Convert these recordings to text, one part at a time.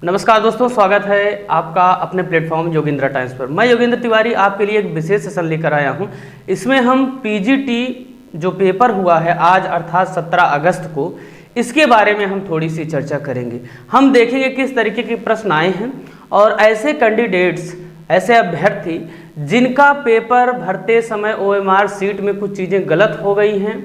नमस्कार दोस्तों, स्वागत है आपका अपने प्लेटफॉर्म योगेंद्र टाइम्स पर। मैं योगेंद्र तिवारी आपके लिए एक विशेष सेशन लेकर आया हूं। इसमें हम पीजीटी जो पेपर हुआ है आज अर्थात 17 अगस्त को, इसके बारे में हम थोड़ी सी चर्चा करेंगे। हम देखेंगे किस तरीके के प्रश्न आए हैं और ऐसे कैंडिडेट्स, ऐसे अभ्यर्थी जिनका पेपर भरते समय ओएमआर सीट में कुछ चीज़ें गलत हो गई हैं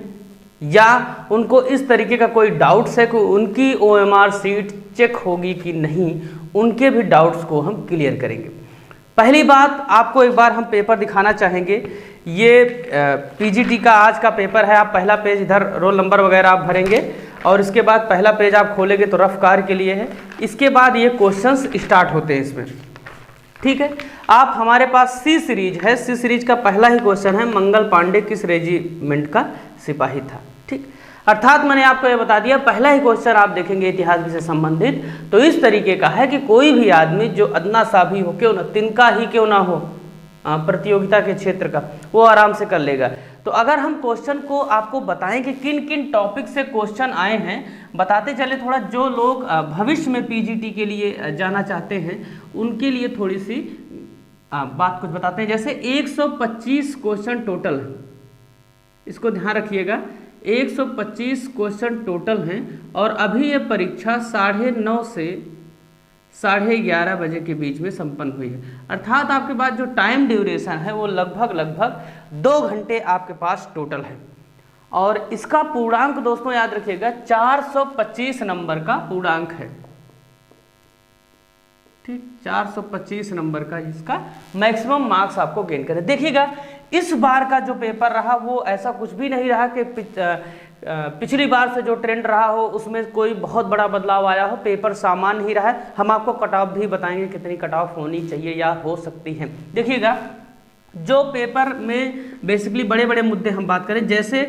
या उनको इस तरीके का कोई डाउट्स है कि उनकी ओएमआर सीट चेक होगी कि नहीं, उनके भी डाउट्स को हम क्लियर करेंगे। पहली बात, आपको एक बार हम पेपर दिखाना चाहेंगे। ये पीजीटी का आज का पेपर है। आप पहला पेज, इधर रोल नंबर वगैरह आप भरेंगे और इसके बाद पहला पेज आप खोलेंगे तो रफ कार्य के लिए है। इसके बाद ये क्वेश्चंस स्टार्ट होते हैं इसमें, ठीक है। आप हमारे पास सी सीरीज है। सी सीरीज का पहला ही क्वेश्चन है, मंगल पांडे किस रेजिमेंट का सिपाही था, ठीक। अर्थात मैंने आपको ये बता दिया, पहला ही क्वेश्चन आप देखेंगे इतिहास से संबंधित तो इस तरीके का है कि कोई भी आदमी जो अदना सा भी हो, क्यों ना तिनका ही क्यों ना हो प्रतियोगिता के क्षेत्र का, वो आराम से कर लेगा। तो अगर हम क्वेश्चन को आपको बताएं कि किन किन टॉपिक से क्वेश्चन आए हैं, बताते चले थोड़ा। जो लोग भविष्य में पीजीटी के लिए जाना चाहते हैं उनके लिए थोड़ी सी बात कुछ बताते हैं। जैसे 125 क्वेश्चन टोटल है, इसको ध्यान रखिएगा। 125 क्वेश्चन टोटल हैं और अभी ये परीक्षा 9:30 से 11:30 बजे के बीच में संपन्न हुई है। अर्थात आपके पास जो टाइम ड्यूरेशन है वो लगभग 2 घंटे आपके पास टोटल है। और इसका पूर्णांक दोस्तों याद रखिएगा 425 नंबर का पूर्णांक है, ठीक। 425 नंबर का इसका मैक्सिमम मार्क्स आपको गेन करें। देखिएगा इस बार का जो पेपर रहा वो ऐसा कुछ भी नहीं रहा कि पिछली बार से जो ट्रेंड रहा हो उसमें कोई बहुत बड़ा बदलाव आया हो। पेपर सामान्य ही रहा है। हम आपको कट ऑफ भी बताएंगे कितनी कट ऑफ होनी चाहिए या हो सकती है। देखिएगा जो पेपर में बेसिकली बड़े बड़े मुद्दे हम बात करें, जैसे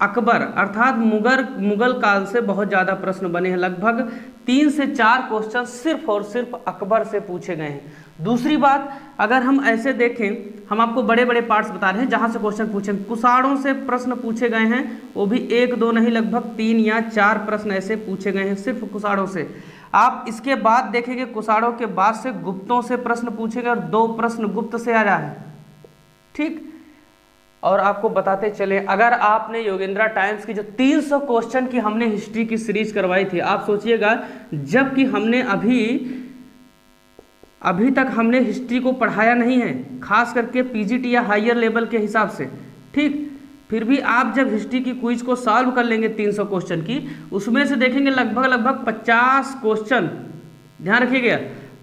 अकबर अर्थात मुगल काल से बहुत ज़्यादा प्रश्न बने हैं। लगभग 3 से 4 क्वेश्चन सिर्फ और सिर्फ अकबर से पूछे गए हैं। दूसरी बात, अगर हम ऐसे देखें, हम आपको बड़े बड़े पार्ट्स बता रहे हैं जहां से क्वेश्चन पूछे। कुषाणों से प्रश्न पूछे गए हैं, वो भी 1-2 नहीं, लगभग 3 या 4 प्रश्न ऐसे पूछे गए हैं सिर्फ कुषाणों से। आप इसके बाद देखेंगे कुषाणों के बाद से गुप्तों से प्रश्न पूछे गए और 2 प्रश्न गुप्त से आ रहा है, ठीक। और आपको बताते चले, अगर आपने योगेंद्र टाइम्स की जो 300 क्वेश्चन की हमने हिस्ट्री की सीरीज करवाई थी, आप सोचिएगा जबकि हमने अभी तक हमने हिस्ट्री को पढ़ाया नहीं है, खास करके पीजीटी या हायर लेवल के हिसाब से, ठीक। फिर भी आप जब हिस्ट्री की क्विज को सॉल्व कर लेंगे 300 क्वेश्चन की, उसमें से देखेंगे लगभग 50 क्वेश्चन, ध्यान रखिएगा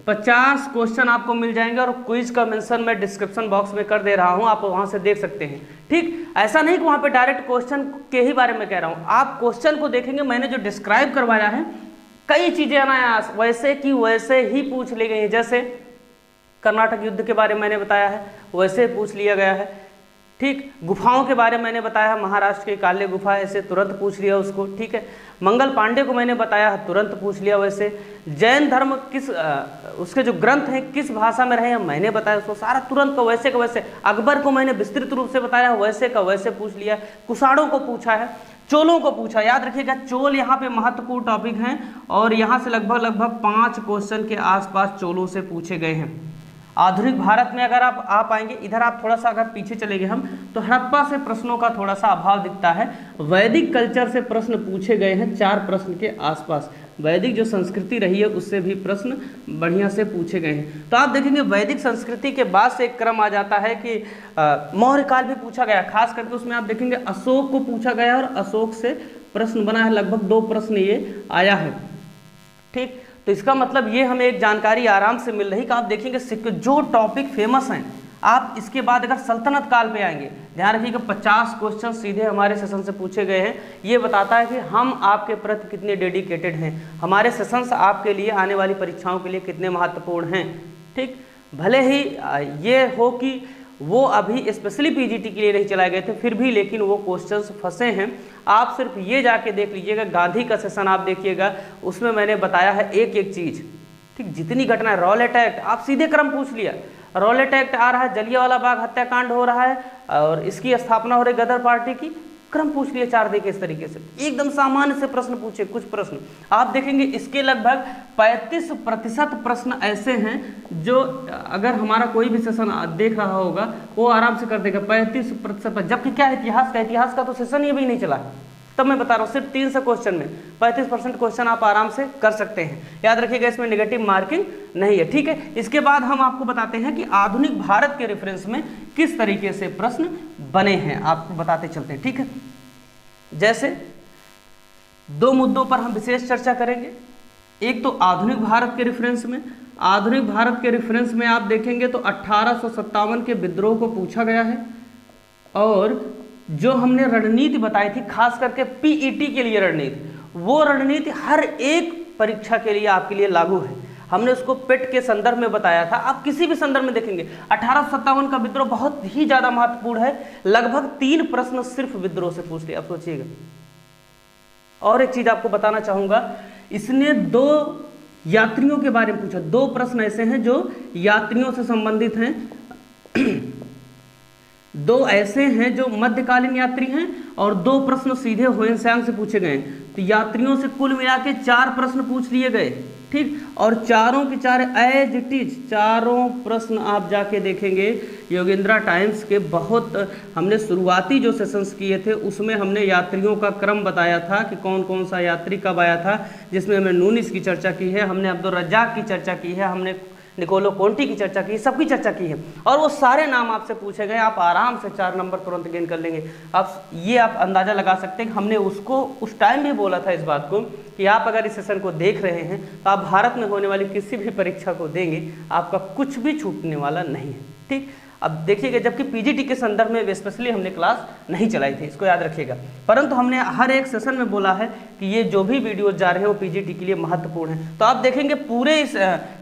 50 क्वेश्चन आपको मिल जाएंगे। और क्विज का मेंशन मैं डिस्क्रिप्शन बॉक्स में कर दे रहा हूं, आप वहां से देख सकते हैं, ठीक। ऐसा नहीं कि वहां पे डायरेक्ट क्वेश्चन के ही बारे में कह रहा हूं, आप क्वेश्चन को देखेंगे। मैंने जो डिस्क्राइब करवाया है, कई चीजें अनायास वैसे की वैसे ही पूछ ली गई हैं। जैसे कर्नाटक युद्ध के बारे में मैंने बताया है, वैसे पूछ लिया गया है, ठीक। गुफाओं के बारे में मैंने बताया है, महाराष्ट्र की काले गुफा ऐसे तुरंत पूछ लिया उसको, ठीक है। मंगल पांडे को मैंने बताया है, तुरंत पूछ लिया। वैसे जैन धर्म किस उसके जो ग्रंथ हैं किस भाषा में रहे हैं मैंने बताया, उसको सारा तुरंत का वैसे। अकबर को मैंने विस्तृत रूप से बताया, वैसे का वैसे पूछ लिया। कुषाणों को पूछा है, चोलों को पूछा। याद रखिएगा चोल यहाँ पे महत्वपूर्ण टॉपिक हैं और यहाँ से लगभग 5 क्वेश्चन के आसपास चोलों से पूछे गए हैं। आधुनिक भारत में अगर आप आ पाएंगे, इधर आप थोड़ा सा अगर पीछे चले गए हम, तो हड़प्पा से प्रश्नों का थोड़ा सा अभाव दिखता है। वैदिक कल्चर से प्रश्न पूछे गए हैं 4 प्रश्न के आसपास। वैदिक जो संस्कृति रही है उससे भी प्रश्न बढ़िया से पूछे गए हैं। तो आप देखेंगे वैदिक संस्कृति के बाद से एक क्रम आ जाता है कि मौर्य काल भी पूछा गया, खास करके उसमें आप देखेंगे अशोक को पूछा गया और अशोक से प्रश्न बना है, लगभग 2 प्रश्न ये आया है, ठीक। तो इसका मतलब ये हमें एक जानकारी आराम से मिल रही कि आप देखेंगे जो टॉपिक फेमस हैं, आप इसके बाद अगर सल्तनत काल पे आएंगे, ध्यान रखिएगा 50 क्वेश्चन सीधे हमारे सेशन से पूछे गए हैं। ये बताता है कि हम आपके प्रति कितने डेडिकेटेड हैं, हमारे सेशंस आपके लिए आने वाली परीक्षाओं के लिए कितने महत्वपूर्ण हैं, ठीक। भले ही ये हो कि वो अभी स्पेशली पीजीटी के लिए नहीं चलाए गए थे, फिर भी लेकिन वो क्वेश्चंस फंसे हैं। आप सिर्फ ये जाके देख लीजिएगा, गांधी का सेशन आप देखिएगा, उसमें मैंने बताया है एक एक चीज़, ठीक। जितनी घटना, रॉलेट एक्ट आप सीधे क्रम पूछ लिया, रॉलेट एक्ट आ रहा है, जलियांवाला बाग हत्याकांड हो रहा है और इसकी स्थापना हो रही गदर पार्टी की, क्रम पूछ लिया 4 दे के इस तरीके से, एकदम सामान्य से प्रश्न पूछे। कुछ प्रश्न आप देखेंगे इसके लगभग 35% प्रश्न ऐसे हैं जो अगर हमारा कोई भी सेशन देख रहा होगा वो आराम से कर देगा 35%। जबकि क्या है, इतिहास का तो सेशन ही अभी नहीं चला, तब मैं बता रहा हूँ सिर्फ 300 क्वेश्चन में 35% क्वेश्चन आप आराम से कर सकते हैं। याद रखिएगा इसमें नेगेटिव मार्किंग नहीं है, ठीक है। इसके बाद हम आपको बताते हैं कि आधुनिक भारत के रेफरेंस में किस तरीके से प्रश्न बने हैं, आपको बताते चलते हैं, ठीक है। जैसे 2 मुद्दों पर हम विशेष चर्चा करेंगे। एक तो आधुनिक भारत के रेफरेंस में, आधुनिक भारत के रेफरेंस में आप देखेंगे तो 1857 के विद्रोह को पूछा गया है, और जो हमने रणनीति बताई थी खास करके पीईटी के लिए रणनीति, वो रणनीति हर एक परीक्षा के लिए आपके लिए लागू है। हमने उसको पेट के संदर्भ में बताया था, आप किसी भी संदर्भ में देखेंगे 1857 का विद्रोह बहुत ही ज्यादा महत्वपूर्ण है। लगभग 3 प्रश्न सिर्फ विद्रोह से पूछ लिए, आप सोचिएगा। और एक चीज आपको बताना चाहूंगा, इसने 2 यात्रियों के बारे में पूछा। 2 प्रश्न ऐसे हैं जो यात्रियों से संबंधित हैं, 2 ऐसे हैं जो मध्यकालीन यात्री हैं, और 2 प्रश्न सीधे ह्वेनसांग से पूछे गए। तो यात्रियों से कुल मिला के 4 प्रश्न पूछ लिए गए, ठीक। और चारों के 4 एज इट इज, चारों प्रश्न आप जाके देखेंगे योगेंद्रा टाइम्स के बहुत, हमने शुरुआती जो सेशंस किए थे उसमें हमने यात्रियों का क्रम बताया था कि कौन कौन सा यात्री कब आया था, जिसमें हमने नूनिस की चर्चा की है, हमने अब्दुल रज्जाक की चर्चा की है, हमने निकोलो कोंटी की चर्चा की, सबकी चर्चा की है, और वो सारे नाम आपसे पूछे गए। आप आराम से 4 नंबर तुरंत गेन कर लेंगे। आप अंदाजा लगा सकते हैं कि हमने उसको उस टाइम भी बोला था इस बात को कि आप अगर इस सेशन को देख रहे हैं तो आप भारत में होने वाली किसी भी परीक्षा को देंगे, आपका कुछ भी छूटने वाला नहीं है, ठीक। अब देखिएगा, जबकि पीजीटी के संदर्भ में स्पेशली हमने क्लास नहीं चलाई थी, इसको याद रखिएगा, परंतु हमने हर एक सेशन में बोला है कि ये जो भी वीडियोज जा रहे हैं वो पीजीटी के लिए महत्वपूर्ण है। तो आप देखेंगे पूरे इस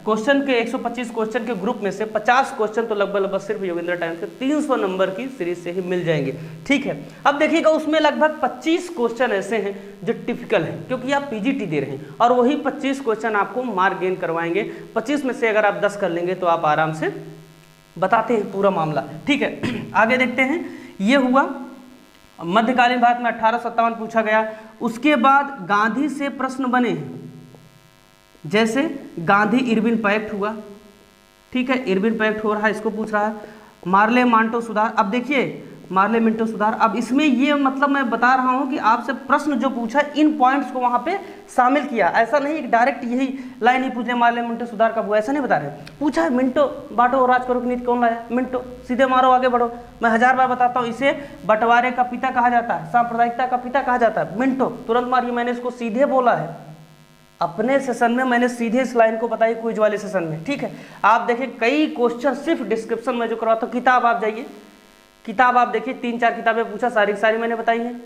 क्वेश्चन के 125 क्वेश्चन के ग्रुप में से 50 क्वेश्चन तो लगभग सिर्फ योगेंद्र टाइम्स के 300 नंबर की सीरीज से ही मिल जाएंगे, ठीक है। अब देखिएगा उसमें लगभग 25 क्वेश्चन ऐसे हैं जो टिपिकल हैं, क्योंकि आप पीजीटी दे रहे हैं, और वही 25 क्वेश्चन आपको मार्क गेन करवाएंगे। 25 में से अगर आप 10 कर लेंगे तो आप आराम से बताते हैं पूरा मामला, ठीक है। आगे देखते हैं, ये हुआ मध्यकालीन भारत में 1857 पूछा गया। उसके बाद गांधी से प्रश्न बने हैं, जैसे गांधी इरविन पैक्ट हुआ, ठीक है, इरविन पैक्ट हो रहा है, इसको पूछ रहा है। मार्ले मांटो सुधार, अब देखिए मार्ले मिंटो सुधार, अब इसमें ये मतलब मैं बता रहा हूं कि आपसे प्रश्न जो पूछा इन पॉइंट्स को वहां पे शामिल किया, ऐसा नहीं डायरेक्ट यही लाइन ही पूछे मार्ले मिंटो सुधार कब हुआ, ऐसा नहीं बता रहे। पूछा है मिंटो बांटो राज करो की नीति कौन लाया, मिंटो, सीधे मारो आगे बढ़ो। मैं 1000 बार बताता हूँ, इसे बंटवारे का पिता कहा जाता है, सांप्रदायिकता का पिता कहा जाता है, मिंटो, तुरंत मारिए। मैंने इसको सीधे बोला है अपने सेशन में, मैंने सीधे इस लाइन को बताई क्विज वाले सेशन में, ठीक है। आप देखिए कई क्वेश्चन सिर्फ डिस्क्रिप्शन में जो करवाता हूँ, किताब आप जाइए, किताब आप देखिए 3-4 किताबें पूछा, सारी सारी मैंने बताई हैं,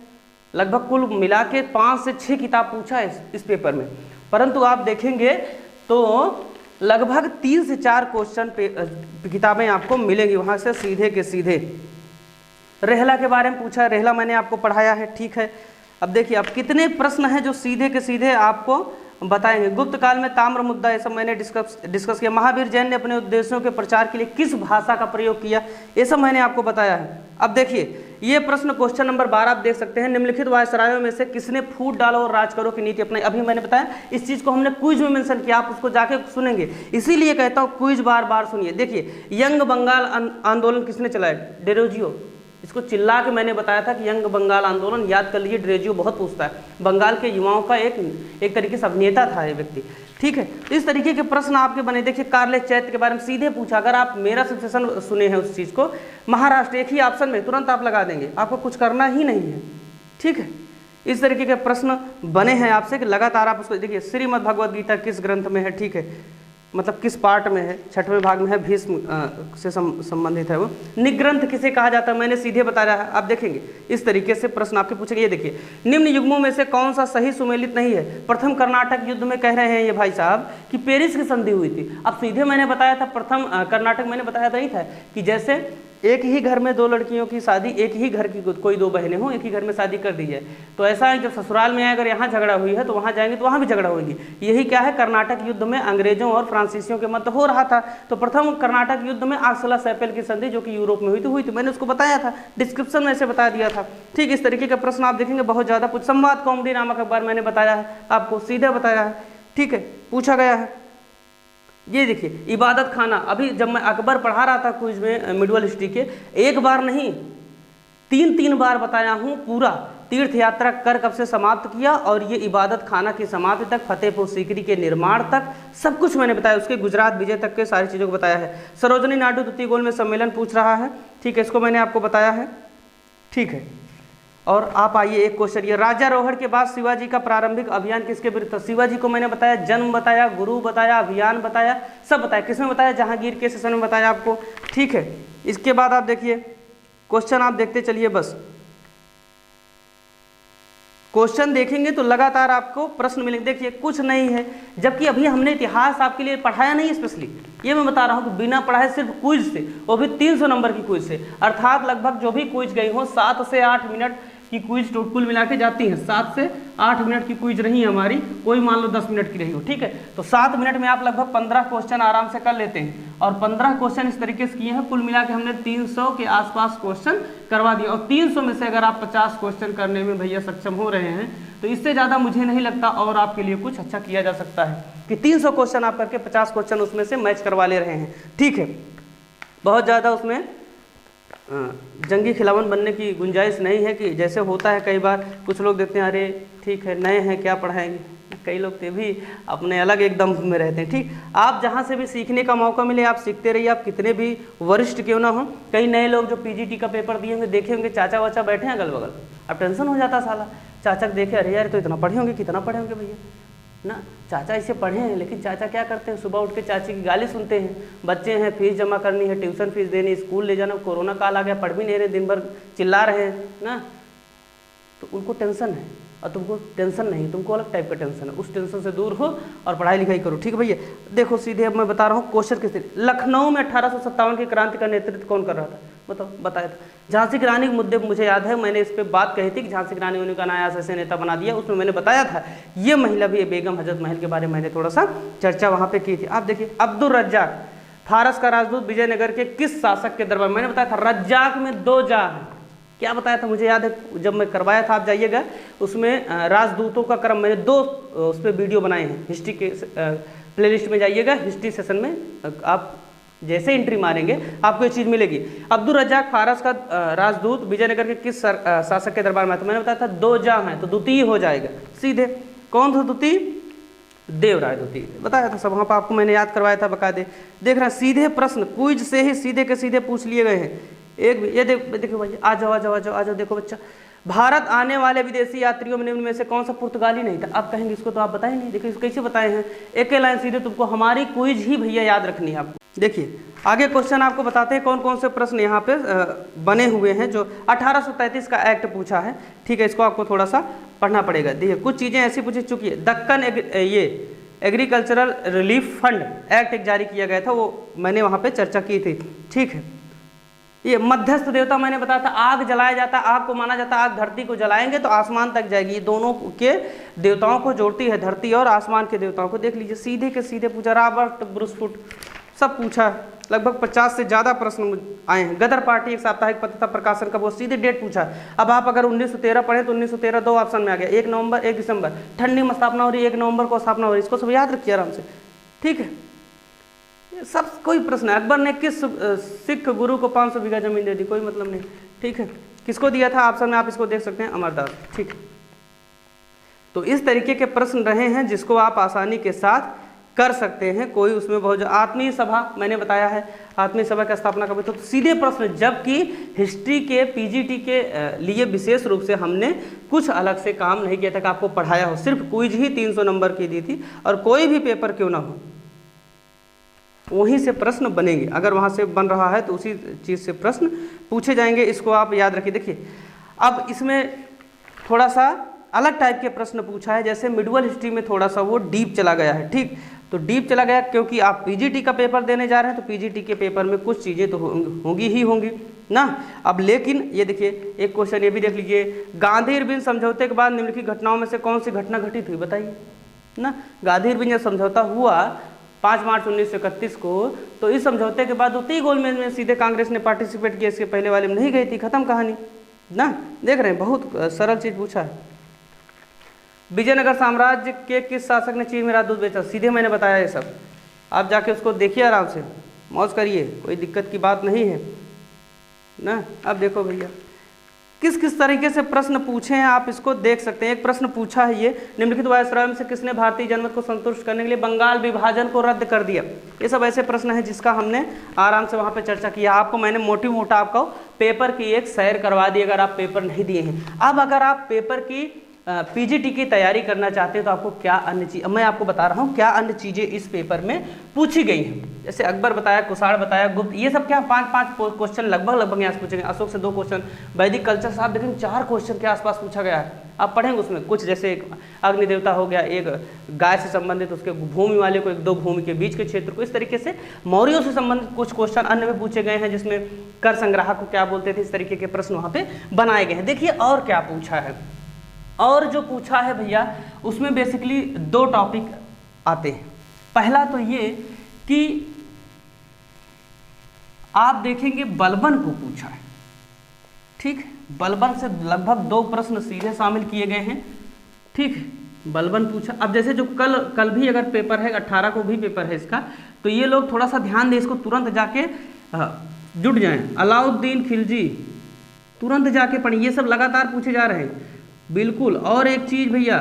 लगभग कुल मिला के 5 से 6 किताब पूछा है इस पेपर में। परंतु आप देखेंगे तो लगभग 3 से 4 क्वेश्चन किताबें आपको मिलेंगी वहाँ से सीधे के सीधे। रेहला के बारे में पूछा है, रेहला मैंने आपको पढ़ाया है, ठीक है। अब देखिए अब कितने प्रश्न हैं जो सीधे के सीधे आपको बताएंगे। गुप्त काल में ताम्र मुद्दा, ये सब मैंने डिस्कस किया। महावीर जैन ने अपने उद्देश्यों के प्रचार के लिए किस भाषा का प्रयोग किया, ये सब मैंने आपको बताया है। अब देखिए ये प्रश्न क्वेश्चन नंबर 12 आप देख सकते हैं, निम्नलिखित वायसरायों में से किसने फूट डालो और राज करो की नीति अपनाई। अभी मैंने बताया इस चीज को हमने क्विज में मेंशन किया, आप उसको जाके सुनेंगे, इसीलिए कहता हूँ क्विज बार बार सुनिए। देखिए यंग बंगाल आंदोलन किसने चलाया, डेरोजियो, इसको चिल्ला के मैंने बताया था कि यंग बंगाल आंदोलन, याद कर लीजिए, डेरोजियो बहुत पूछता है, बंगाल के युवाओं का एक तरीके से अभिनेता था ये व्यक्ति, ठीक है। तो इस तरीके के प्रश्न आपके बने। देखिए कार्ले चैत्र के बारे में सीधे पूछा, अगर आप मेरा सेशन सुने हैं उस चीज़ को, महाराष्ट्र एक ही ऑप्शन में तुरंत आप लगा देंगे, आपको कुछ करना ही नहीं है, ठीक है। इस तरीके के प्रश्न बने हैं आपसे कि लगातार आप उसको देखिए। श्रीमद् भगवद गीता किस ग्रंथ में है, ठीक है, मतलब किस पार्ट में है, 6वें भाग में है, भीष्म से संबंधित है वो। निग्रंथ किसे कहा जाता है, मैंने सीधे बताया है, आप देखेंगे इस तरीके से प्रश्न आपके पूछेंगे। ये देखिए निम्न युग्मों में से कौन सा सही सुमेलित नहीं है। प्रथम कर्नाटक युद्ध में कह रहे हैं ये भाई साहब कि पेरिस की संधि हुई थी। अब सीधे मैंने बताया था, प्रथम कर्नाटक मैंने बताया था नहीं था कि जैसे एक ही घर में दो लड़कियों की शादी, एक ही घर की कोई दो बहनें हों, एक ही घर में शादी कर दी जाए, तो ऐसा है जब ससुराल में आए अगर यहाँ झगड़ा हुई है तो वहाँ जाएंगे तो वहाँ भी झगड़ा होगी। यही क्या है, कर्नाटक युद्ध में अंग्रेजों और फ्रांसीसियों के मध्य हो रहा था। तो प्रथम कर्नाटक युद्ध में आक्सला-सैपेल की संधि जो कि यूरोप में हुई थी, मैंने उसको बताया था, डिस्क्रिप्शन में से बता दिया था। ठीक, इस तरीके का प्रश्न आप देखेंगे बहुत ज़्यादा। कुछ संवाद कॉमेडी नामक अखबार मैंने बताया है, आपको सीधे बताया है। ठीक है, पूछा गया है। ये देखिए इबादत खाना, अभी जब मैं अकबर पढ़ा रहा था क्विज में मिडवल हिस्ट्री के, एक बार नहीं 3 बार बताया हूँ पूरा तीर्थ यात्रा कर कब से समाप्त किया और ये इबादत खाना की समाप्ति तक, फतेहपुर सीकरी के निर्माण तक सब कुछ मैंने बताया, उसके गुजरात विजय तक के सारी चीज़ों को बताया है। सरोजनी नायडू द्वितीय गोल में सम्मेलन पूछ रहा है। ठीक है, इसको मैंने आपको बताया है। ठीक है, और आप आइए एक क्वेश्चन, ये राजारोहण के बाद शिवाजी का प्रारंभिक अभियान किसके विरुद्ध था? शिवाजी को मैंने बताया, जन्म बताया, गुरु बताया, अभियान बताया, सब बताया। किसमें बताया? जहांगीर के सेशन में बताया आपको। ठीक है, इसके बाद आप देखिए क्वेश्चन, आप देखते चलिए, बस क्वेश्चन देखेंगे तो लगातार आपको प्रश्न मिलेंगे। देखिए कुछ नहीं है, जबकि अभी हमने इतिहास आपके लिए पढ़ाया नहीं स्पेशली, ये मैं बता रहा हूँ कि बिना पढ़ाए सिर्फ क्विज से, वो भी 300 नंबर की क्विज से, अर्थात लगभग जो भी क्विज गई हो 7 से 8 मिनट की क्विज कुल मिला के जाती है। 7 से 8 मिनट की क्विज रही है हमारी, कोई मान लो 10 मिनट की रही हो। ठीक है, तो 7 मिनट में आप लगभग 15 क्वेश्चन आराम से कर लेते हैं, और 15 क्वेश्चन इस तरीके से किए हैं, कुल मिला के हमने 300 के आसपास क्वेश्चन करवा दिया। और 300 में से अगर आप 50 क्वेश्चन करने में भैया सक्षम हो रहे हैं तो इससे ज़्यादा मुझे नहीं लगता और आपके लिए कुछ अच्छा किया जा सकता है कि 300 क्वेश्चन आप करके 50 क्वेश्चन उसमें से मैच करवा ले रहे हैं। ठीक है, बहुत ज़्यादा उसमें जंगी खिलावन बनने की गुंजाइश नहीं है कि जैसे होता है कई बार कुछ लोग देखते हैं, अरे ठीक है नए हैं क्या पढ़ाएंगे, कई लोग तो भी अपने अलग एकदम में रहते हैं। ठीक, आप जहाँ से भी सीखने का मौका मिले आप सीखते रहिए, आप कितने भी वरिष्ठ क्यों ना हो। कई नए लोग जो पीजीटी का पेपर दिए होंगे देखे होंगे, चाचा वाचा बैठे हैं अगल बगल, अब टेंशन हो जाता साला, चाचा देखे अरे यार तो इतना पढ़े होंगे, कितना पढ़े होंगे भैया ना, चाचा इसे पढ़े हैं, लेकिन चाचा क्या करते हैं, सुबह उठ के चाची की गाली सुनते हैं, बच्चे हैं फीस जमा करनी है, ट्यूशन फीस देनी, स्कूल ले जाना, कोरोना काल आ गया पढ़ भी नहीं रहे, दिन भर चिल्ला रहे हैं ना, तो उनको टेंशन है और तुमको टेंशन नहीं, तुमको अलग टाइप का टेंशन है, उस टेंशन से दूर हो और पढ़ाई लिखाई करो। ठीक है भैया, देखो सीधे अब मैं बता रहा हूँ क्वेश्चन किस तरीके। लखनऊ में 1857 की क्रांति का नेतृत्व कौन कर रहा था? बताओ, बताया था। झांसी की रानी के मुद्दे मुझे याद है, मैंने इस पर बात कही थी कि झांसी की रानी उन्हीं का नया ऐसे नेता बना दिया, उसमें मैंने बताया था ये महिला भी बेगम हजरत महल के बारे में मैंने थोड़ा सा चर्चा वहाँ पे की थी। आप देखिए अब्दुल रज्जाक फारस का राजदूत विजयनगर के किस शासक के दरबार, मैंने बताया था रज्जाक में 2 जा है, क्या बताया था मुझे याद है, जब मैं करवाया था आप जाइएगा उसमें राजदूतों का क्रम मैंने 2 उस पर वीडियो बनाए हैं, हिस्ट्री के प्लेलिस्ट में जाइएगा, हिस्ट्री सेशन में आप जैसे एंट्री मारेंगे आपको ये चीज़ मिलेगी। अब्दुल रज्जाक फारस का राजदूत विजयनगर के किस शासक के दरबार में, तो मैंने बताया था 2 जा हैं, तो द्वितीय हो जाएगा सीधे। कौन था द्वितीय? देवराय द्वितीय, बताया था सब, वहाँ पर आपको मैंने याद करवाया था बकायदे। देख रहे हैं सीधे प्रश्न क्विज से ही सीधे के सीधे पूछ लिए गए हैं। एक ये देखो भाई, आ जाओ आ जाओ आ जाओ आ जाओ, देखो बच्चा, भारत आने वाले विदेशी यात्रियों में निम्न में से कौन सा पुर्तगाली नहीं था? आप कहेंगे इसको तो आप बताए नहीं, देखिए कैसे बताए हैं, एक लाइन सीधे, तुमको हमारी क्विज ही भैया याद रखनी है आपको। देखिए आगे क्वेश्चन आपको बताते हैं कौन कौन से प्रश्न यहाँ पे बने हुए हैं, जो 1833 का एक्ट पूछा है। ठीक है, इसको आपको थोड़ा सा पढ़ना पड़ेगा। देखिए कुछ चीज़ें ऐसी पूछी चुकी है, दक्कन ये एग्रीकल्चरल रिलीफ फंड एक्ट एक जारी किया गया था, वो मैंने वहाँ पे चर्चा की थी। ठीक है, ये मध्यस्थ देवता मैंने बताया था, आग जलाया जाता है, आग को माना जाता है, आग धरती को जलाएंगे तो आसमान तक जाएगी, ये दोनों के देवताओं को जोड़ती है, धरती और आसमान के देवताओं को। देख लीजिए सीधे के सीधे पूछा, रॉबर्ट ब्रूसफुट सब पूछा, लगभग 50 से ज़्यादा प्रश्न आए हैं। गदर पार्टी एक साप्ताहिक पत्रिका प्रकाशन का वो सीधे डेट पूछा। अब आप अगर 1913 पढ़ें तो 1913 2 ऑप्शन में आ गया, 1 नवंबर 1 दिसंबर, ठंडी में स्थापना हो रही है, 1 नवंबर को स्थापना हो रही है, इसको सब याद रखिए आराम से। ठीक है, सब कोई प्रश्न है, अकबर ने किस सिख गुरु को 500 बीघा जमीन दे दी? कोई मतलब नहीं। ठीक है, किसको दिया था? ऑप्शन में आप इसको देख सकते हैं, अमरदास। ठीक, तो इस तरीके के प्रश्न रहे हैं जिसको आप आसानी के साथ कर सकते हैं, कोई उसमें बहुत। आत्मीय सभा मैंने बताया है, आत्मीय सभा की स्थापना कभी, तो सीधे प्रश्न, जबकि हिस्ट्री के पीजीटी के लिए विशेष रूप से हमने कुछ अलग से काम नहीं किया था कि आपको पढ़ाया हो, सिर्फ क्विज ही 300 नंबर की दी थी, और कोई भी पेपर क्यों ना हो वहीं से प्रश्न बनेंगे, अगर वहाँ से बन रहा है तो उसी चीज़ से प्रश्न पूछे जाएंगे, इसको आप याद रखिए। देखिए अब इसमें थोड़ा सा अलग टाइप के प्रश्न पूछा है, जैसे मिडवल हिस्ट्री में थोड़ा सा वो डीप चला गया है। ठीक, तो डीप चला गया, क्योंकि आप पीजीटी का पेपर देने जा रहे हैं तो पीजीटी के पेपर में कुछ चीज़ें तो होंगी ही होंगी ना। अब लेकिन ये देखिए एक क्वेश्चन ये भी देख लीजिए, गांधी इरविन समझौते के बाद निम्नलिखित घटनाओं में से कौन सी घटना घटित हुई, बताइए ना। गांधी इरविन जब समझौता हुआ 5 मार्च 1931 को, तो इस समझौते के बाद उतनी गोलमेज में सीधे कांग्रेस ने पार्टिसिपेट किया, इसके पहले वाले में नहीं गई थी, खत्म कहानी ना। देख रहे हैं, बहुत सरल चीज़ पूछा है। विजयनगर साम्राज्य के किस शासक ने चीन में राजदूत बेचा, सीधे मैंने बताया ये सब, आप जाके उसको देखिए आराम से, मौज करिए, कोई दिक्कत की बात नहीं है ना। अब देखो भैया किस किस तरीके से प्रश्न पूछे हैं आप इसको देख सकते हैं। एक प्रश्न पूछा है ये, निम्नलिखित वायसराय में से किसने भारतीय जनमत को संतुष्ट करने के लिए बंगाल विभाजन को रद्द कर दिया। ये सब ऐसे प्रश्न हैं जिसका हमने आराम से वहाँ पे चर्चा किया। आपको मैंने मोटी मोटा आपको पेपर की एक सैर करवा दी अगर आप पेपर नहीं दिए हैं। अब अगर आप पेपर की पीजीटी की तैयारी करना चाहते हैं तो आपको क्या अन्य चीज, मैं आपको बता रहा हूँ क्या अन्य चीज़ें इस पेपर में पूछी गई हैं। जैसे अकबर बताया, कुषाण बताया, गुप्त, ये सब क्या 5-5 क्वेश्चन लगभग यहाँ से पूछेंगे। अशोक से 2 क्वेश्चन, वैदिक कल्चर से आप देखेंगे 4 क्वेश्चन के आसपास पूछा गया है। आप पढ़ेंगे उसमें कुछ, जैसे एक अग्नि देवता हो गया, एक गाय से संबंधित उसके भूमि वाले को, 1-2 भूमि के बीच के क्षेत्र को, इस तरीके से मौर्यों से संबंधित कुछ क्वेश्चन अन्य में पूछे गए हैं, जिसमें कर संग्रह को क्या बोलते थे, इस तरीके के प्रश्न वहाँ पे बनाए गए हैं। देखिए और क्या पूछा है, और जो पूछा है भैया उसमें बेसिकली 2 टॉपिक आते हैं। पहला तो ये कि आप देखेंगे बलबन को पूछा है, ठीक, बलबन से लगभग 2 प्रश्न सीधे शामिल किए गए हैं, ठीक, बलबन पूछा। अब जैसे जो कल भी अगर पेपर है, 18 को भी पेपर है इसका, तो ये लोग थोड़ा सा ध्यान दें, इसको तुरंत जाके जुट जाएं। अलाउद्दीन खिलजी तुरंत जाके पढ़िए, ये सब लगातार पूछे जा रहे हैं बिल्कुल। और एक चीज़ भैया,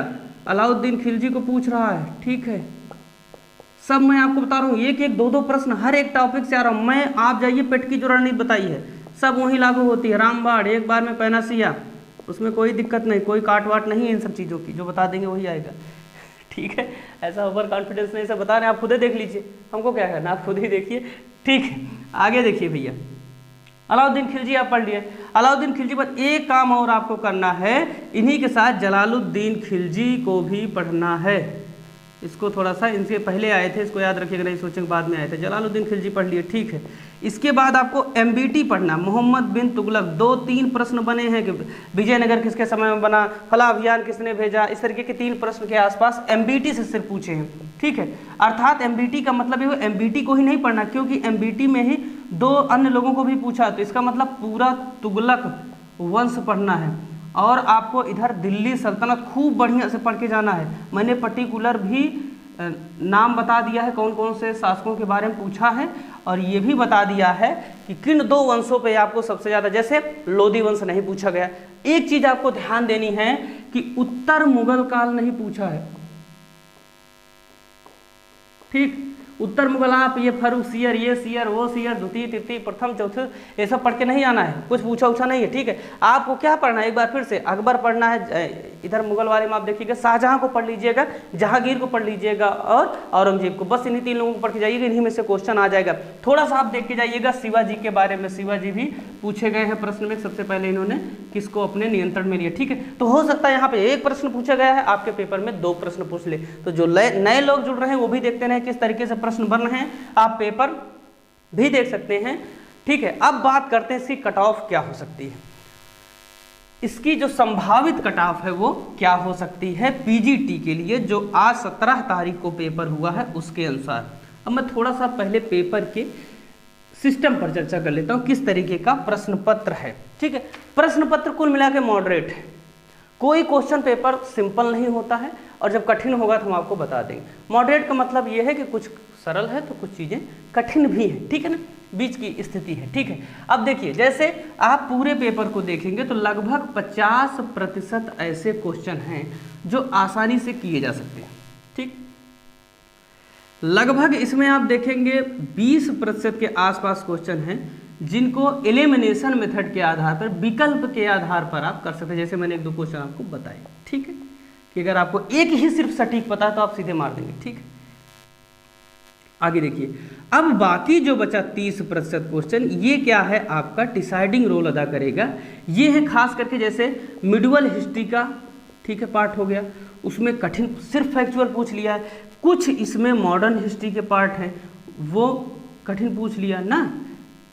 अलाउद्दीन खिलजी को पूछ रहा है, ठीक है, सब मैं आपको बता रहा हूँ, 1-1, 2-2 प्रश्न हर एक टॉपिक से आ रहा हूँ मैं। आप जाइए, पेट की जो रणनीति बताई है सब वहीं लागू होती है। रामबाण, एक बार में पैनासिया, उसमें कोई दिक्कत नहीं, कोई काट वाट नहीं है इन सब चीज़ों की, जो बता देंगे वही आएगा, ठीक है। ऐसा ओवर कॉन्फिडेंस नहीं, सब बता रहे हैं, आप खुद ही देख लीजिए, हमको क्या करना, आप खुद ही देखिए, ठीक है। आगे देखिए भैया, अलाउद्दीन खिलजी आप पढ़ लिए। अलाउद्दीन खिलजी पर एक काम और आपको करना है, इन्हीं के साथ जलालुद्दीन खिलजी को भी पढ़ना है। इसको थोड़ा सा, इनसे पहले आए थे, इसको याद रखिएगा, नहीं सोचेंगे बाद में आए थे। जलालुद्दीन खिलजी पढ़ लिए, ठीक है। इसके बाद आपको एमबीटी पढ़ना, मोहम्मद बिन तुगलक। 2-3 प्रश्न बने हैं कि विजयनगर किसके समय में बना, फला अभियान किसने भेजा, इस तरीके के 3 प्रश्न के आसपास एमबीटी से सिर्फ पूछे हैं, ठीक है। अर्थात एमबीटी का मतलब ये एमबीटी को ही नहीं पढ़ना, क्योंकि एमबीटी में ही 2 अन्य लोगों को भी पूछा, तो इसका मतलब पूरा तुगलक वंश पढ़ना है। और आपको इधर दिल्ली सल्तनत खूब बढ़िया से पढ़ के जाना है। मैंने पर्टिकुलर भी नाम बता दिया है, कौन कौन से शासकों के बारे में पूछा है, और ये भी बता दिया है कि किन 2 वंशों पे आपको सबसे ज़्यादा, जैसे लोधी वंश नहीं पूछा गया। एक चीज़ आपको ध्यान देनी है कि उत्तर मुगल काल नहीं पूछा है, ठीक। उत्तर मुगल आप ये फर्रुखियर, ये सियर, वो सियर, द्वितीय, तृतीय, प्रथम, चौथे, ये सब पढ़ के नहीं आना है, कुछ पूछा उछा नहीं है, ठीक है। आपको क्या पढ़ना है, एक बार फिर से अकबर पढ़ना है, इधर मुगल वाले में आप देखिएगा शाहजहां को पढ़ लीजिएगा, जहांगीर को पढ़ लीजिएगा और औरंगजेब को, बस इन्हीं 3 लोगों को पढ़ के जाइएगा, इन्हीं में से क्वेश्चन आ जाएगा। थोड़ा सा आप देख के जाइएगा शिवाजी के बारे में, शिवाजी भी पूछे गए हैं प्रश्न में। सबसे पहले इन्होंने किसको अपने नियंत्रण में लिया, ठीक है। तो हो सकता है यहाँ पे 1 प्रश्न पूछा गया है, आपके पेपर में 2 प्रश्न पूछ ले। तो जो नए लोग जुड़ रहे हैं वो भी देखते रहे किस तरीके से प्रश्न बन रहे हैं, आप पेपर भी देख सकते हैं, ठीक है। अब बात करते हैं इसकी कट ऑफ क्या हो सकती है। इसकी जो संभावित कट ऑफ है वो क्या हो सकती है पीजीटी के लिए, जो आज 17 तारीख को पेपर हुआ है उसके अनुसार। अब मैं थोड़ा सा पहले पेपर के सिस्टम पर चर्चा कर लेता हूं, किस तरीके का प्रश्न पत्र है, ठीक है। प्रश्न पत्र कुल मिला के मॉडरेट है, कोई क्वेश्चन पेपर सिंपल नहीं होता है, और जब कठिन होगा तो हम आपको बता देंगे। मॉडरेट का मतलब ये है कि कुछ सरल है तो कुछ चीज़ें कठिन भी हैं, ठीक है ना, बीच की स्थिति है, ठीक है। अब देखिए, जैसे आप पूरे पेपर को देखेंगे तो लगभग 50% ऐसे क्वेश्चन हैं जो आसानी से किए जा सकते हैं, ठीक। लगभग इसमें आप देखेंगे 20% के आसपास क्वेश्चन हैं जिनको एलिमिनेशन मेथड के आधार पर, विकल्प के आधार पर आप कर सकते हैं। जैसे मैंने 1-2 क्वेश्चन आपको बताए, ठीक है, कि अगर आपको एक ही सिर्फ सटीक पता है तो आप सीधे मार देंगे, ठीक है। आगे देखिए, अब बाकी जो बचा 30% क्वेश्चन, ये क्या है, आपका डिसाइडिंग रोल अदा करेगा। ये है खास करके जैसे मिडिवल हिस्ट्री का, ठीक है, पार्ट हो गया, उसमें कठिन सिर्फ फैक्चुअल पूछ लिया है। कुछ इसमें मॉडर्न हिस्ट्री के पार्ट हैं, वो कठिन पूछ लिया ना,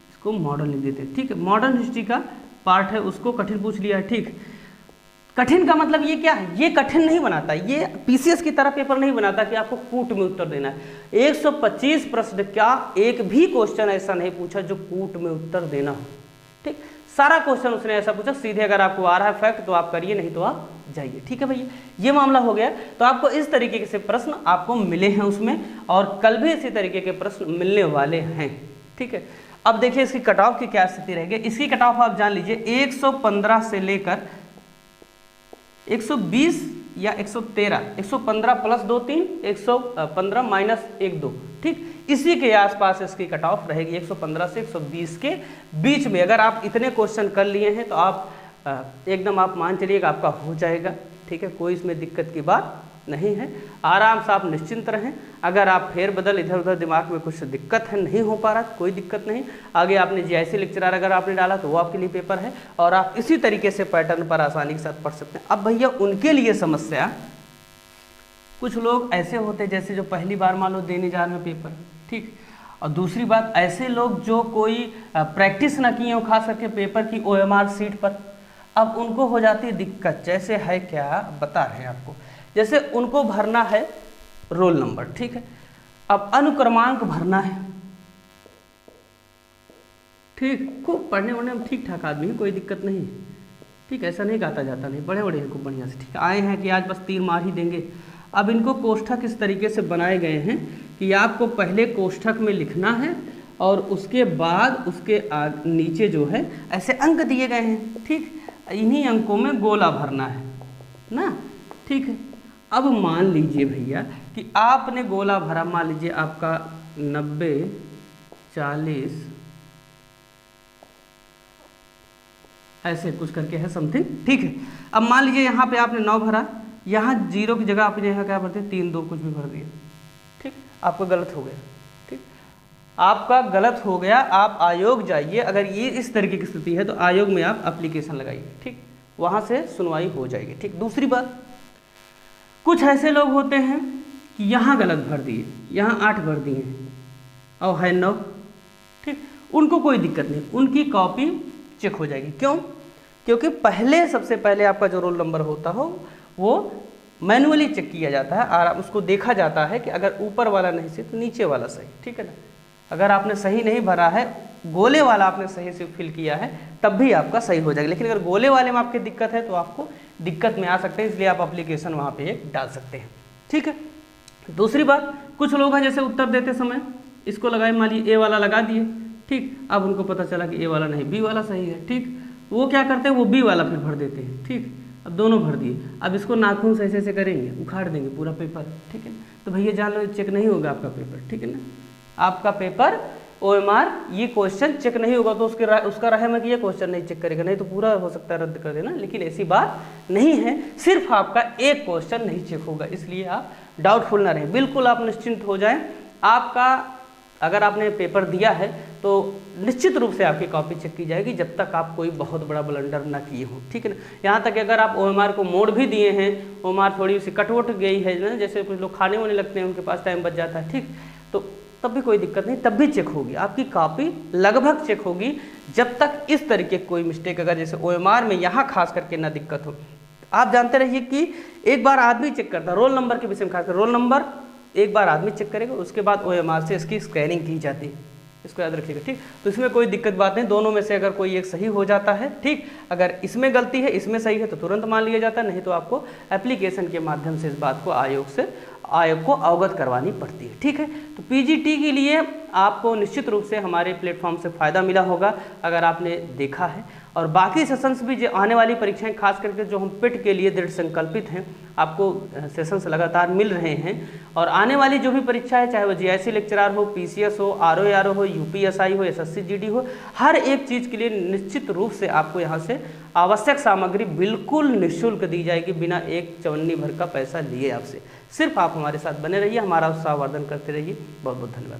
इसको मॉडर्न लिख देते हैं, ठीक है। मॉडर्न हिस्ट्री का पार्ट है उसको कठिन पूछ लिया है, ठीक। कठिन का मतलब ये क्या है, ये कठिन नहीं बनाता, ये पीसीएस की तरह पेपर नहीं बनाता कि आपको कूट में उत्तर देना है। 125 प्रश्न का एक भी क्वेश्चन ऐसा नहीं पूछा जो कूट में उत्तर देना हो, ठीक। सारा क्वेश्चन उसने ऐसा पूछा सीधे, अगर आपको आ रहा है फैक्ट तो आप करिए, नहीं तो आप जाइए, ठीक है भैया। ये मामला हो गया। तो आपको इस तरीके से प्रश्न आपको मिले हैं उसमें, और कल भी इसी तरीके के प्रश्न मिलने वाले हैं, ठीक है। अब देखिए इसकी कट ऑफ की क्या स्थिति रहेगी। इसकी कट ऑफ आप जान लीजिए 115 से लेकर 120 या 113, 115 प्लस 2 3, 115 माइनस 1 2, ठीक, इसी के आसपास इसकी कट ऑफ रहेगी 115 से 120 के बीच में। अगर आप इतने क्वेश्चन कर लिए हैं तो आप एकदम आप मान चलिएगा आपका हो जाएगा, ठीक है। कोई इसमें दिक्कत की बात नहीं है, आराम से आप निश्चिंत रहें। अगर आप फेर बदल इधर उधर दिमाग में कुछ दिक्कत है, नहीं हो पा रहा, कोई दिक्कत नहीं। आगे आपने जीआईसी लेक्चरर अगर आपने डाला तो वो आपके लिए पेपर है, और आप इसी तरीके से पैटर्न पर आसानी के साथ पढ़ सकते हैं। अब भैया उनके लिए समस्या, कुछ लोग ऐसे होते हैं जैसे जो पहली बार मान लो देने जा रहे हैं पेपर, ठीक। और दूसरी बात, ऐसे लोग जो कोई प्रैक्टिस ना किए हो खास करके पेपर की ओएमआर सीट पर, अब उनको हो जाती है दिक्कत। जैसे है क्या बता रहे हैं आपको, जैसे उनको भरना है रोल नंबर, ठीक है। अब अनुक्रमांक भरना है, ठीक। खूब पढ़ने वढ़ने में ठीक ठाक आदमी है, कोई दिक्कत नहीं, ठीक। ऐसा नहीं गाता जाता नहीं, बड़े बड़े हैं खूब बढ़िया से, ठीक। आए हैं कि आज बस 3 मार ही देंगे। अब इनको कोष्ठक इस तरीके से बनाए गए हैं कि आपको पहले कोष्ठक में लिखना है, और उसके बाद उसके नीचे जो है ऐसे अंक दिए गए हैं, ठीक। इन्हीं अंकों में गोला भरना है ना, ठीक है। अब मान लीजिए भैया कि आपने गोला भरा, मान लीजिए आपका 90 40 ऐसे कुछ करके है समथिंग, ठीक है। अब मान लीजिए यहाँ पे आपने 9 भरा, यहाँ 0 की जगह आपने यहाँ क्या भरते 3 2 कुछ भी भर दिया, ठीक। आपका गलत हो गया, ठीक, आपका गलत हो गया। आप आयोग जाइए, अगर ये इस तरीके की स्थिति है तो आयोग में आप एप्लीकेशन लगाइए, ठीक, वहाँ से सुनवाई हो जाएगी, ठीक। दूसरी बात, कुछ ऐसे लोग होते हैं कि यहाँ गलत भर दिए, यहाँ 8 भर दिए और है 9, ठीक। उनको कोई दिक्कत नहीं, उनकी कॉपी चेक हो जाएगी। क्यों? क्योंकि पहले सबसे पहले आपका जो रोल नंबर होता हो वो मैनुअली चेक किया जाता है, और उसको देखा जाता है कि अगर ऊपर वाला नहीं सही तो नीचे वाला सही, ठीक है ना। अगर आपने सही नहीं भरा है, गोले वाला आपने सही से फिल किया है, तब भी आपका सही हो जाएगा। लेकिन अगर गोले वाले में आपकी दिक्कत है तो आपको दिक्कत में आ सकते हैं, इसलिए आप एप्लीकेशन वहाँ पे एक डाल सकते हैं, ठीक है। दूसरी बात, कुछ लोग हैं जैसे उत्तर देते समय इसको लगाए, मान लीजिए ए वाला लगा दिए, ठीक। अब उनको पता चला कि ए वाला नहीं बी वाला सही है, ठीक। वो क्या करते हैं, वो बी वाला फिर भर देते हैं, ठीक। अब दोनों भर दिए, अब इसको नाखून से ऐसे करेंगे, उखाड़ देंगे पूरा पेपर, ठीक है। तो भैया जान लो चेक नहीं होगा आपका पेपर, ठीक है ना। आपका पेपर ओएमआर ये क्वेश्चन चेक नहीं होगा तो उसका रहे में कि ये क्वेश्चन नहीं चेक करेगा, नहीं तो पूरा हो सकता है रद्द कर देना। लेकिन ऐसी बात नहीं है, सिर्फ आपका एक क्वेश्चन नहीं चेक होगा, इसलिए आप डाउटफुल ना रहें, बिल्कुल आप निश्चिंत हो जाएं। आपका अगर आपने पेपर दिया है तो निश्चित रूप से आपकी कॉपी चेक की जाएगी, जब तक आप कोई बहुत बड़ा ब्लंडर ना किए हो, ठीक है ना। यहाँ तक कि अगर आप ओएमआर को मोड़ भी दिए हैं, ओएमआर थोड़ी सी कटवट गई है ना, जैसे कुछ लोग खाने वाने लगते हैं उनके पास टाइम बच जाता है, ठीक, तो तब भी कोई दिक्कत नहीं, तब भी चेक होगी आपकी कॉपी, लगभग चेक होगी, जब तक इस तरीके कोई मिस्टेक अगर जैसे ओएमआर में यहाँ खास करके ना दिक्कत हो। आप जानते रहिए कि एक बार आदमी चेक करता है, रोल नंबर के विषय में खासकर रोल नंबर एक बार आदमी चेक करेगा, उसके बाद ओएमआर से इसकी स्कैनिंग की जाती है, इसको याद रखिएगा, ठीक। तो इसमें कोई दिक्कत बात नहीं, दोनों में से अगर कोई एक सही हो जाता है, ठीक, अगर इसमें गलती है इसमें सही है तो तुरंत मान लिया जाता है, नहीं तो आपको एप्लीकेशन के माध्यम से इस बात को आयोग को अवगत करवानी पड़ती है, ठीक है। तो पीजीटी के लिए आपको निश्चित रूप से हमारे प्लेटफॉर्म से फ़ायदा मिला होगा अगर आपने देखा है, और बाकी सेशंस भी जो आने वाली परीक्षाएं खास करके जो हम पिट के लिए दृढ़ संकल्पित हैं, आपको सेशंस लगातार मिल रहे हैं, और आने वाली जो भी परीक्षा है, चाहे वो जीआईसी लेक्चरर हो, पीसीएस हो, आरओ हो, यूपीएसआई हो, एसएससी जीडी हो, हर एक चीज़ के लिए निश्चित रूप से आपको यहाँ से आवश्यक सामग्री बिल्कुल निःशुल्क दी जाएगी, बिना एक चवन्नी भर का पैसा लिए आपसे। सिर्फ आप हमारे साथ बने रहिए, हमारा उत्साहवर्धन करते रहिए। बहुत बहुत धन्यवाद।